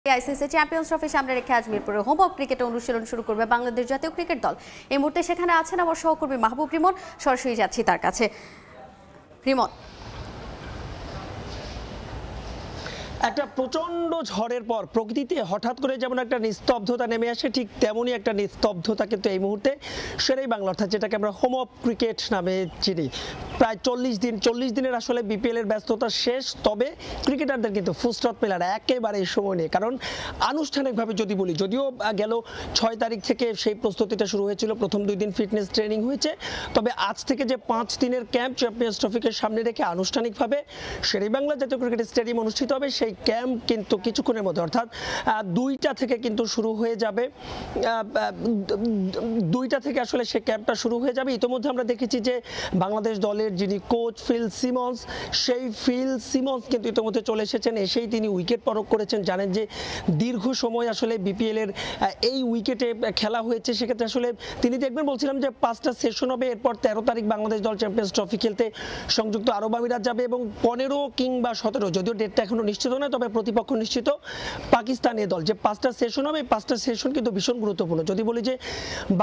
ICC champions trophy সামনে রেখে আজ মিরপুরে হোম অফ ক্রিকেটে অনুশীলন শুরু করবে বাংলাদেশ জাতীয় ক্রিকেট দল। এই মুহূর্তে সেখানে আছেন আমার সহকর্মী মাহবুব রিমন। সরাসরি যাচ্ছি তার কাছে। রিমন, একটা প্রচণ্ড ঝড়ের পর প্রকৃতিতে হঠাৎ করে যেমন একটা নিস্তব্ধতা নেমে আসে, ঠিক তেমনই একটা নিস্তব্ধতা কিন্তু এই মুহূর্তে সেরাই বাংলা, অর্থাৎ যেটাকে আমরা হোম অফ ক্রিকেট নামে চিনি। প্রায় 40 দিনের আসলে বিপিএল এর ব্যস্ততা শেষ, তবে ক্রিকেটারদের কিন্তু ফুলস্টপ মেলার একেবারে সময় নেই। কারণ আনুষ্ঠানিকভাবে যদি বলি, যদিও গেল 6 তারিখ থেকে সেই প্রস্তুতিটা শুরু হয়েছিল, প্রথম 2 দিন ফিটনেস ট্রেনিং হয়েছে, তবে আজ থেকে যে 5 দিনের ক্যাম্প চ্যাম্পিয়ন্স ট্রফিকে সামনে রেখে আনুষ্ঠানিকভাবে সেরাই বাংলা জাতীয় ক্রিকেট স্টেডিয়াম অনুষ্ঠিত হবে। সেই ক্যাম্প কিন্তু কিছুক্ষণের মধ্যে, অর্থাৎ 2টা থেকে কিন্তু শুরু হয়ে যাবে। 2টা থেকে আসলে সেই ক্যাম্পটা শুরু হয়ে যাবে। ইতিমধ্যে আমরা দেখেছি যে বাংলাদেশ দলের যিনি কোচ ফিল সিমন্স, সেই ফিল সিমন্স কিন্তু ইতিমধ্যে চলে এসেছেন। এসেই তিনি উইকেট পরখ করেছেন। জানেন যে দীর্ঘ সময় আসলে বিপিএল এর এই উইকেটে খেলা হয়েছে, সেক্ষেত্রে আসলে তিনি দেখবেন, বলছিলাম যে 5টা সেশন হবে। এরপর 13 তারিখ বাংলাদেশ দল চ্যাম্পিয়ন্স ট্রফি খেলতে সংযুক্ত আরব আমিরাত যাবে এবং 15 কিংবা 17, যদিও ডেটটা এখনো নিশ্চিত নয়, তবে প্রতিপক্ষ নিশ্চিত পাকিস্তানের দল। যে 5টা সেশন হবে, 5টা সেশন কিন্তু ভীষণ গুরুত্বপূর্ণ। যদি বলি যে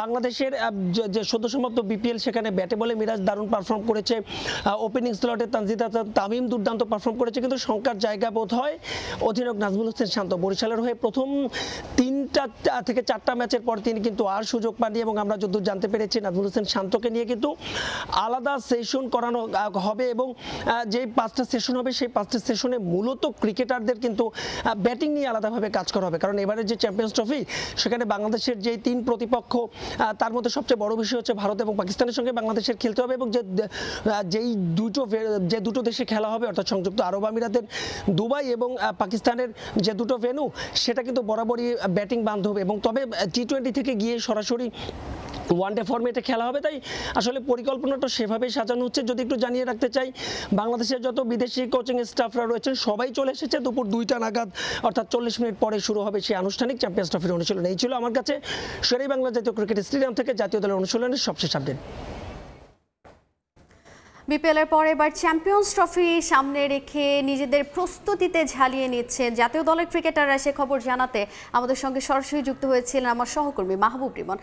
বাংলাদেশের যে সদ্য সমাপ্ত বিপিএল, সেখানে ব্যাটে বলে মিরাজ দারুণ পারফর্ম করেছে, ওপেনিং স্লটে তানজিদ তামিম দুর্দান্ত পারফর্ম করেছে, কিন্তু শঙ্কার জায়গা বোধ হয় অধিনায়ক নাজমুল হোসেন শান্ত। বরিশালের হয়ে প্রথম 3টা থেকে 4টা ম্যাচের পর তিনি কিন্তু আর সুযোগ পাননি এবং আমরা যতদূর জানতে পেরেছি নাজমুল হোসেন শান্তকে নিয়ে কিন্তু আলাদা সেশন করানো হবে এবং যে 5টা সেশন হবে, সেই 5টা সেশনে মূলত ক্রিকেটারদের কিন্তু ব্যাটিং নিয়ে আলাদাভাবে কাজ করা হবে। কারণ এবারে যে চ্যাম্পিয়ন্স ট্রফি, সেখানে বাংলাদেশের যে 3 প্রতিপক্ষ, তার মধ্যে সবচেয়ে বড় বিষয় হচ্ছে ভারত এবং পাকিস্তানের সঙ্গে বাংলাদেশের খেলতে হবে এবং যে দুটো দেশে খেলা হবে, অর্থাৎ সংযুক্ত আরব আমিরাতের দুবাই এবং পাকিস্তানের যে দুটো ভেন্যু, সেটা কিন্তু বরাবরই ব্যাটিং বান্ধব এবং তবে টি20 থেকে গিয়ে সরাসরি ওয়ানডে ফরম্যাটে খেলা হবে। তাই আসলে পরিকল্পনাটা সেভাবেই সাজানো হচ্ছে। যদি একটু জানিয়ে রাখতে চাই, বাংলাদেশের যত বিদেশি কোচিং স্টাফরা রয়েছেন সবাই চলে এসেছে। দুপুর 2টা নাগাদ, অর্থাৎ 40 মিনিট পরে শুরু হবে সেই আনুষ্ঠানিক চ্যাম্পিয়ন্স ট্রফির অনুশীলন। এই ছিল আমার কাছে সেরাই বাংলা জাতীয় ক্রিকেট স্টেডিয়াম থেকে জাতীয় দলের অনুশীলনের সবশেষ আপডেট। বিপিএল এর পর এবার চ্যাম্পিয়ন্স ট্রফি সামনে রেখে নিজেদের প্রস্তুতিতে ঝালিয়ে নিচ্ছে জাতীয় দলের ক্রিকেটাররা। সে খবর জানাতে আমাদের সঙ্গে সরাসরি যুক্ত হয়েছিলেন আমার সহকর্মী মাহবুব রিমন।